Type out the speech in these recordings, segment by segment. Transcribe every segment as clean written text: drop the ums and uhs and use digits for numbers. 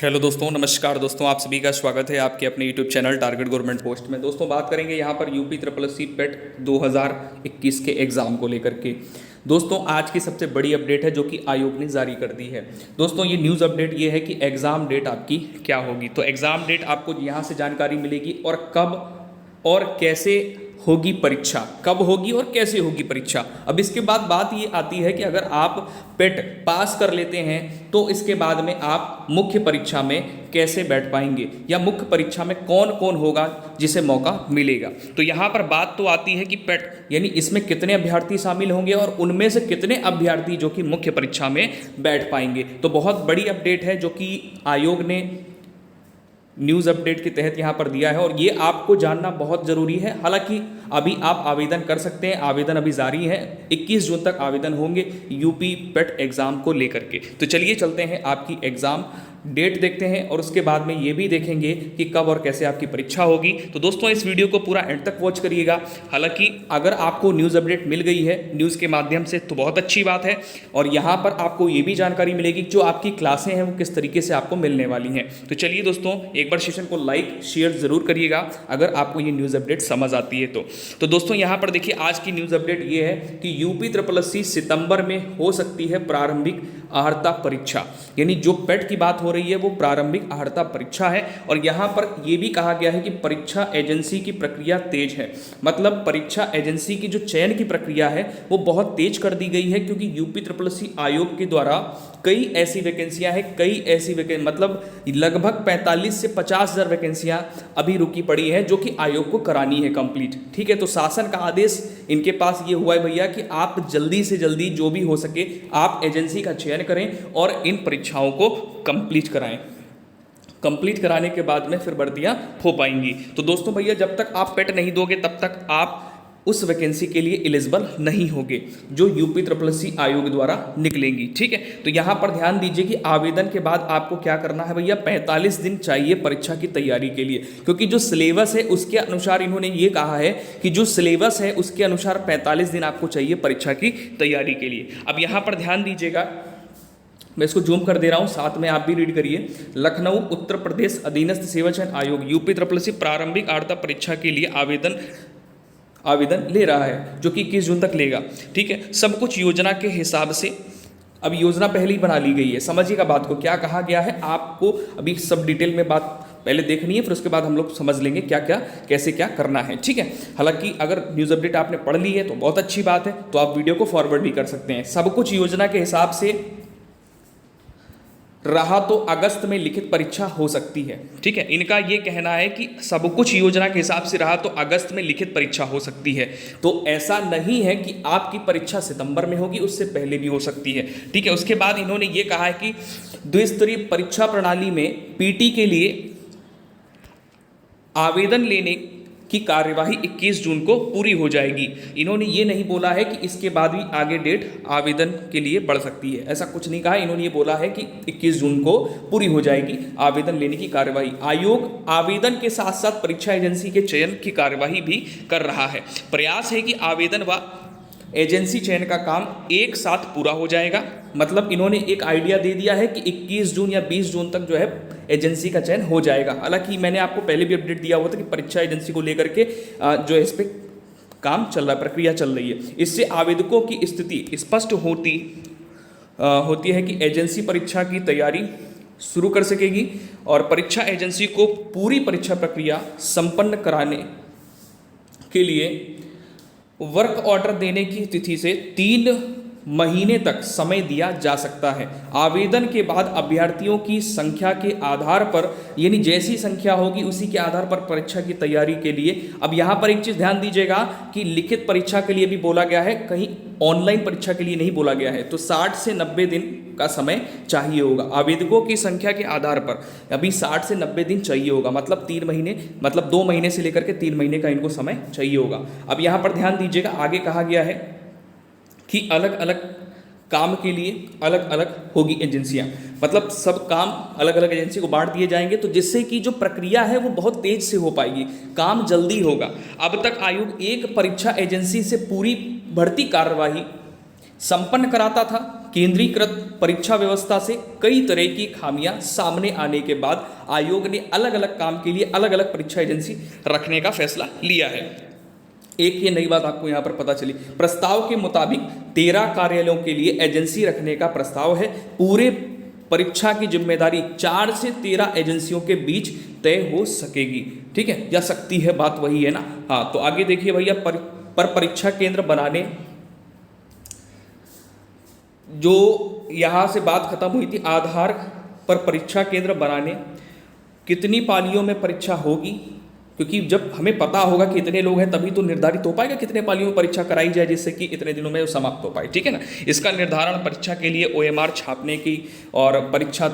Hello दोस्तों, नमस्कार दोस्तों, आप सभी का स्वागत है आपके अपने YouTube channel target government post में। दोस्तों बात करेंगे यहाँ पर यूपी ट्रिपल एस सी पेट 2021 के एग्ज़ाम को लेकर के। दोस्तों आज की सबसे बड़ी अपडेट है जो कि आयोग ने जारी कर दी है। दोस्तों ये न्यूज़ अपडेट ये है कि एग्ज़ाम डेट आपकी क्या होगी। तो एग्ज़ाम डेट आपको यहाँ से जानकारी मिलेगी और कब और कैसे होगी परीक्षा, कब होगी और कैसे होगी परीक्षा। अब इसके बाद बात ये आती है कि अगर आप पेट पास कर लेते हैं तो इसके बाद में आप मुख्य परीक्षा में कैसे बैठ पाएंगे या मुख्य परीक्षा में कौन कौन होगा जिसे मौका मिलेगा। तो यहाँ पर बात तो आती है कि पेट यानी इसमें कितने अभ्यर्थी शामिल होंगे और उनमें से कितने अभ्यर्थी जो कि मुख्य परीक्षा में बैठ पाएंगे। तो बहुत बड़ी अपडेट है जो कि आयोग ने न्यूज़ अपडेट के तहत यहाँ पर दिया है और ये आपको जानना बहुत ज़रूरी है। हालांकि अभी आप आवेदन कर सकते हैं, आवेदन अभी जारी है, 21 जून तक आवेदन होंगे यूपी पेट एग्ज़ाम को लेकर के। तो चलिए चलते हैं आपकी एग्ज़ाम डेट देखते हैं और उसके बाद में ये भी देखेंगे कि कब और कैसे आपकी परीक्षा होगी। तो दोस्तों इस वीडियो को पूरा एंड तक वॉच करिएगा। हालांकि अगर आपको न्यूज़ अपडेट मिल गई है न्यूज़ के माध्यम से तो बहुत अच्छी बात है और यहाँ पर आपको ये भी जानकारी मिलेगी जो आपकी क्लासें हैं वो किस तरीके से आपको मिलने वाली हैं। तो चलिए दोस्तों एक बार सेशन को लाइक शेयर ज़रूर करिएगा अगर आपको ये न्यूज़ अपडेट समझ आती है तो दोस्तों यहाँ पर देखिए आज की न्यूज़ अपडेट ये है कि यूपी ट्रिपल एस सी सितंबर में हो सकती है प्रारंभिक अर्हता परीक्षा। यानी जो पेट की बात हो रही है वो प्रारंभिक अर्हता परीक्षा है और यहाँ पर यह भी कहा गया है कि परीक्षा एजेंसी की प्रक्रिया तेज है। मतलब परीक्षा एजेंसी की जो चयन की प्रक्रिया है वो बहुत तेज कर दी गई है क्योंकि यूपी ट्रिपल एस सी आयोग के द्वारा कई ऐसी वैकेंसियां हैं, मतलब लगभग 45 से 50,000 वैकेंसियां अभी रुकी पड़ी हैं जो कि आयोग को करानी है कंप्लीट। ठीक है, तो शासन का आदेश इनके पास ये हुआ है भैया कि आप जल्दी से जल्दी जो भी हो सके आप एजेंसी का चयन करें और इन परीक्षाओं को कंप्लीट कराएं। कंप्लीट कराने के बाद में फिर भर्तियां हो पाएंगी। तो दोस्तों भैया जब तक आप पेट नहीं दोगे तब तक आप उस वैकेंसी के लिए एलिजिबल नहीं होगे जो यूपी ट्रिपल एस सी आयोग द्वारा निकलेंगी। ठीक है, तो यहाँ पर ध्यान दीजिए कि आवेदन के बाद आपको क्या करना है भैया, 45 दिन चाहिए परीक्षा की तैयारी के लिए क्योंकि जो सिलेबस है उसके अनुसार इन्होंने ये कहा है कि जो सिलेबस है उसके अनुसार 45 दिन आपको चाहिए परीक्षा की तैयारी के लिए। अब यहाँ पर ध्यान दीजिएगा, मैं इसको जूम कर दे रहा हूँ, साथ में आप भी रीड करिए। लखनऊ उत्तर प्रदेश अधीनस्थ सेवा चयन आयोग यूपी ट्रिपल एस सी प्रारंभिक अर्हता परीक्षा के लिए आवेदन ले रहा है जो कि 21 जून तक लेगा। ठीक है, सब कुछ योजना के हिसाब से, अब योजना पहले ही बना ली गई है। समझिएगा बात को, क्या कहा गया है आपको अभी सब डिटेल में बात पहले देखनी है, फिर उसके बाद हम लोग समझ लेंगे क्या क्या कैसे क्या करना है। ठीक है, हालांकि अगर न्यूज़ अपडेट आपने पढ़ ली है तो बहुत अच्छी बात है, तो आप वीडियो को फॉरवर्ड भी कर सकते हैं। सब कुछ योजना के हिसाब से रहा तो अगस्त में लिखित परीक्षा हो सकती है। ठीक है, इनका ये कहना है कि सब कुछ योजना के हिसाब से रहा तो अगस्त में लिखित परीक्षा हो सकती है। तो ऐसा नहीं है कि आपकी परीक्षा सितंबर में होगी, उससे पहले भी हो सकती है। ठीक है, उसके बाद इन्होंने ये कहा है कि द्विस्तरीय परीक्षा प्रणाली में पीटी के लिए आवेदन लेने की कार्यवाही 21 जून को पूरी हो जाएगी। इन्होंने ये नहीं बोला है कि इसके बाद भी आगे डेट आवेदन के लिए बढ़ सकती है, ऐसा कुछ नहीं कहा। इन्होंने ये बोला है कि 21 जून को पूरी हो जाएगी आवेदन लेने की कार्यवाही। आयोग आवेदन के साथ साथ परीक्षा एजेंसी के चयन की कार्यवाही भी कर रहा है। प्रयास है कि आवेदन व एजेंसी चयन का काम एक साथ पूरा हो जाएगा। मतलब इन्होंने एक आइडिया दे दिया है कि 21 जून या 20 जून तक जो है एजेंसी का चयन हो जाएगा। हालांकि मैंने आपको पहले भी अपडेट दिया हुआ था कि परीक्षा एजेंसी को लेकर के जो है इस पर काम चल रहा है, प्रक्रिया चल रही है। इससे आवेदकों की स्थिति स्पष्ट होती है कि एजेंसी परीक्षा की तैयारी शुरू कर सकेगी और परीक्षा एजेंसी को पूरी परीक्षा प्रक्रिया संपन्न कराने के लिए वर्क ऑर्डर देने की तिथि से 3 महीने तक समय दिया जा सकता है। आवेदन के बाद अभ्यर्थियों की संख्या के आधार पर, यानी जैसी संख्या होगी उसी के आधार पर परीक्षा की तैयारी के लिए, अब यहाँ पर एक चीज़ ध्यान दीजिएगा कि लिखित परीक्षा के लिए भी बोला गया है, कहीं ऑनलाइन परीक्षा के लिए नहीं बोला गया है। तो 60 से 90 दिन का समय चाहिए होगा आवेदकों की संख्या के आधार पर। अभी 60 से 90 दिन चाहिए होगा, मतलब 3 महीने, मतलब 2 महीने से लेकर के 3 महीने का इनको समय चाहिए होगा। अब यहाँ पर ध्यान दीजिएगा, आगे कहा गया है कि अलग अलग काम के लिए अलग अलग होगी एजेंसियां, मतलब सब काम अलग अलग एजेंसी को बांट दिए जाएंगे, तो जिससे कि जो प्रक्रिया है वो बहुत तेज से हो पाएगी, काम जल्दी होगा। अब तक आयोग एक परीक्षा एजेंसी से पूरी भर्ती कार्यवाही संपन्न कराता था। केंद्रीकृत परीक्षा व्यवस्था से कई तरह की खामियां सामने आने के बाद आयोग ने अलग अलग काम के लिए अलग अलग परीक्षा एजेंसी रखने का फैसला लिया है। एक ये नई बात आपको यहाँ पर पता चली, प्रस्ताव के मुताबिक 13 कार्यालयों के लिए एजेंसी रखने का प्रस्ताव है। पूरे परीक्षा की जिम्मेदारी 4 से 13 एजेंसियों के बीच तय हो सकेगी, ठीक है, या सकती है, बात वही है ना। हाँ, तो आगे देखिए भैया, पर परीक्षा केंद्र बनाने, जो यहाँ से बात खत्म हुई थी, आधार पर परीक्षा केंद्र बनाने, कितनी पालियों में परीक्षा होगी, क्योंकि जब हमें पता होगा कि इतने लोग हैं तभी तो निर्धारित हो पाएगा कितने पालियों में परीक्षा कराई जाए जिससे कि इतने दिनों में वो समाप्त हो पाए, ठीक है ना। इसका निर्धारण परीक्षा के लिए OMR छापने की और परीक्षा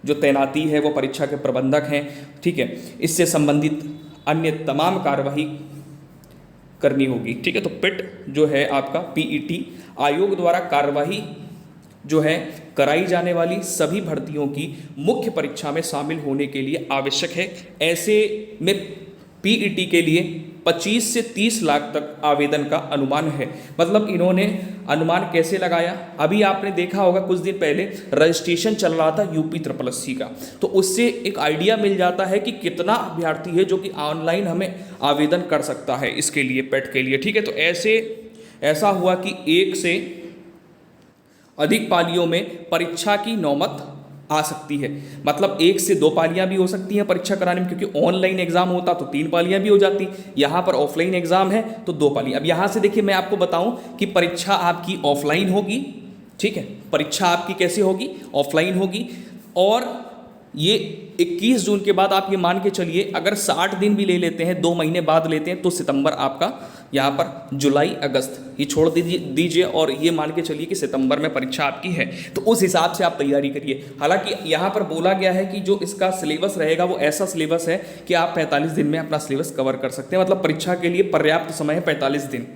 तैनाती है वो परीक्षा के प्रबंधक हैं, ठीक है, इससे संबंधित अन्य तमाम कार्यवाही करनी होगी, ठीक है। तो पिट जो है आपका PET आयोग द्वारा कार्यवाही जो है कराई जाने वाली सभी भर्तियों की मुख्य परीक्षा में शामिल होने के लिए आवश्यक है। ऐसे में PET के लिए 25 से 30 लाख तक आवेदन का अनुमान है। मतलब इन्होंने अनुमान कैसे लगाया, अभी आपने देखा होगा कुछ दिन पहले रजिस्ट्रेशन चल रहा था UPSSC का, तो उससे एक आइडिया मिल जाता है कि कितना अभ्यर्थी है जो कि ऑनलाइन हमें आवेदन कर सकता है इसके लिए, पेट के लिए, ठीक है। तो ऐसा हुआ कि 1 से अधिक पालियों में परीक्षा की नौबत आ सकती है। मतलब 1 से 2 पालियां भी हो सकती हैं परीक्षा कराने में, क्योंकि ऑनलाइन एग्जाम होता तो 3 पालियां भी हो जाती, यहाँ पर ऑफलाइन एग्जाम है तो 2 पालियां। अब यहाँ से देखिए मैं आपको बताऊं कि परीक्षा आपकी ऑफलाइन होगी, ठीक है, परीक्षा आपकी कैसे होगी, ऑफलाइन होगी। और ये 21 जून के बाद आप ये मान के चलिए, अगर 60 दिन भी ले लेते हैं, 2 महीने बाद लेते हैं, तो सितंबर आपका यहाँ पर जुलाई अगस्त ये छोड़ दीजिए और ये मान के चलिए कि सितंबर में परीक्षा आपकी है, तो उस हिसाब से आप तैयारी करिए। हालांकि यहाँ पर बोला गया है कि जो इसका सिलेबस रहेगा वो ऐसा सिलेबस है कि आप 45 दिन में अपना सिलेबस कवर कर सकते हैं। मतलब परीक्षा के लिए पर्याप्त समय है 45 दिन,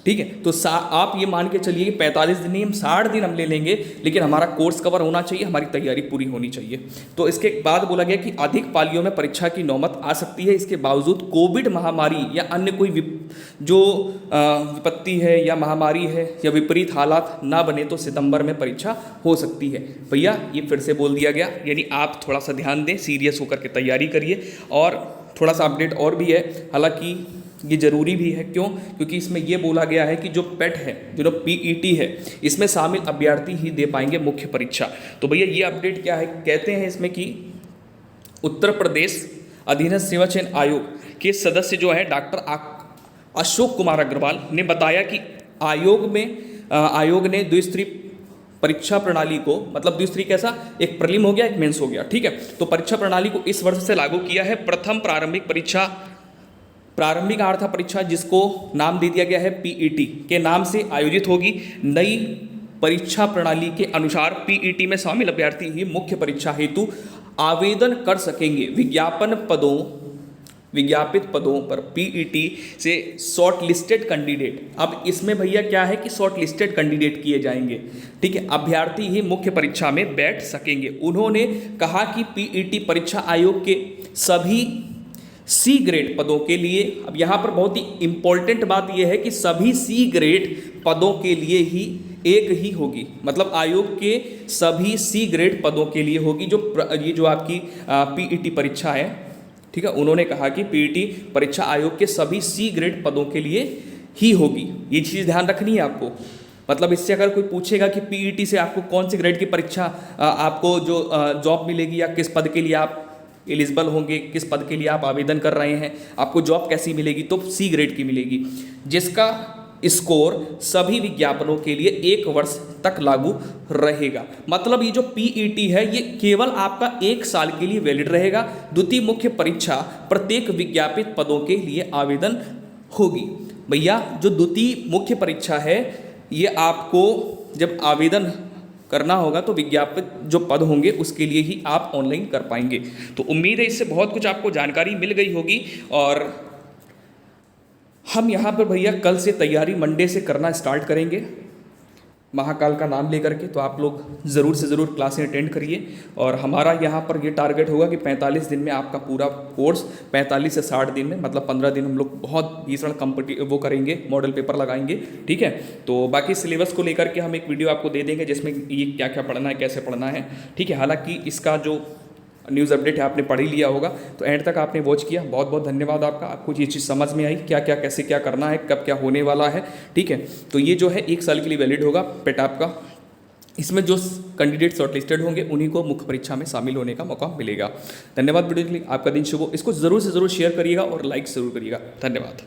ठीक है। तो आप ये मान के चलिए कि 45 दिन नहीं, हम 60 दिन हम ले लेंगे, लेकिन हमारा कोर्स कवर होना चाहिए, हमारी तैयारी पूरी होनी चाहिए। तो इसके बाद बोला गया कि अधिक पालियों में परीक्षा की नौबत आ सकती है। इसके बावजूद कोविड महामारी या अन्य कोई विपत्ति है या महामारी है या विपरीत हालात ना बने तो सितंबर में परीक्षा हो सकती है। भैया ये फिर से बोल दिया गया, यानी आप थोड़ा सा ध्यान दें, सीरियस होकर के तैयारी करिए। और थोड़ा सा अपडेट और भी है, हालांकि ये जरूरी भी है, क्यों, क्योंकि इसमें ये बोला गया है कि जो पेट है, जो PET है, इसमें शामिल अभ्यर्थी ही दे पाएंगे मुख्य परीक्षा। तो भैया ये अपडेट क्या है, कहते हैं इसमें कि उत्तर प्रदेश अधीनस्थ सेवा चयन आयोग के सदस्य जो है डॉक्टर अशोक कुमार अग्रवाल ने बताया कि आयोग ने द्विस्तरीय परीक्षा प्रणाली को, मतलब द्विस्तरीय कैसा, एक प्रीलिम हो गया, एक मेंस हो गया, ठीक है। तो परीक्षा प्रणाली को इस वर्ष से लागू किया है। प्रथम प्रारंभिक आर्थ परीक्षा, जिसको नाम दे दिया गया है PET के नाम से, आयोजित होगी। नई परीक्षा प्रणाली के अनुसार PET में शामिल अभ्यर्थी ही मुख्य परीक्षा हेतु आवेदन कर सकेंगे। विज्ञापित पदों पर PET से शॉर्ट लिस्टेड कैंडिडेट, अब इसमें भैया क्या है कि शॉर्ट लिस्टेड कैंडिडेट किए जाएंगे, ठीक है, अभ्यर्थी ही मुख्य परीक्षा में बैठ सकेंगे। उन्होंने कहा कि PET परीक्षा आयोग के सभी C ग्रेड पदों के लिए, अब यहाँ पर बहुत ही इंपॉर्टेंट बात यह है कि सभी C ग्रेड पदों के लिए ही एक ही होगी। मतलब आयोग के सभी C ग्रेड पदों के लिए होगी ये जो आपकी PET परीक्षा है, ठीक है। उन्होंने कहा कि PET परीक्षा आयोग के सभी C ग्रेड पदों के लिए ही होगी। ये चीज़ ध्यान रखनी है आपको। मतलब इससे अगर कोई पूछेगा कि PET से आपको कौन से ग्रेड की परीक्षा आपको जो जॉब मिलेगी या किस पद के लिए आप एलिजिबल होंगे, किस पद के लिए आप आवेदन कर रहे हैं, आपको जॉब कैसी मिलेगी, तो C ग्रेड की मिलेगी, जिसका स्कोर सभी विज्ञापनों के लिए 1 वर्ष तक लागू रहेगा। मतलब ये जो PET है ये केवल आपका 1 साल के लिए वैलिड रहेगा। द्वितीय मुख्य परीक्षा प्रत्येक विज्ञापित पदों के लिए आवेदन होगी। भैया जो द्वितीय मुख्य परीक्षा है ये आपको जब आवेदन करना होगा तो विज्ञापित जो पद होंगे उसके लिए ही आप ऑनलाइन कर पाएंगे। तो उम्मीद है इससे बहुत कुछ आपको जानकारी मिल गई होगी। और हम यहाँ पर भैया कल से तैयारी मंडे से करना स्टार्ट करेंगे। महाकाल का नाम लेकर के। तो आप लोग ज़रूर से ज़रूर क्लासें अटेंड करिए। और हमारा यहाँ पर ये टारगेट होगा कि 45 दिन में आपका पूरा कोर्स 45 से 60 दिन में, मतलब 15 दिन हम लोग बहुत भीषण वो करेंगे, मॉडल पेपर लगाएंगे, ठीक है। तो बाकी सिलेबस को लेकर के हम एक वीडियो आपको दे देंगे जिसमें ये क्या क्या पढ़ना है, कैसे पढ़ना है, ठीक है। हालांकि इसका जो न्यूज़ अपडेट है आपने पढ़ ही लिया होगा, तो एंड तक आपने वॉच किया, बहुत बहुत धन्यवाद आपका। आपको ये चीज़ समझ में आई क्या क्या कैसे क्या करना है, कब क्या होने वाला है, ठीक है। तो ये जो है 1 साल के लिए वैलिड होगा पेट आपका। इसमें जो कैंडिडेट शॉर्टलिस्टेड होंगे उन्हीं को मुख्य परीक्षा में शामिल होने का मौका मिलेगा। धन्यवाद वीडियो के लिए, आपका दिन शुभ हो। इसको ज़रूर से ज़रूर शेयर करिएगा और लाइक ज़रूर करिएगा। धन्यवाद।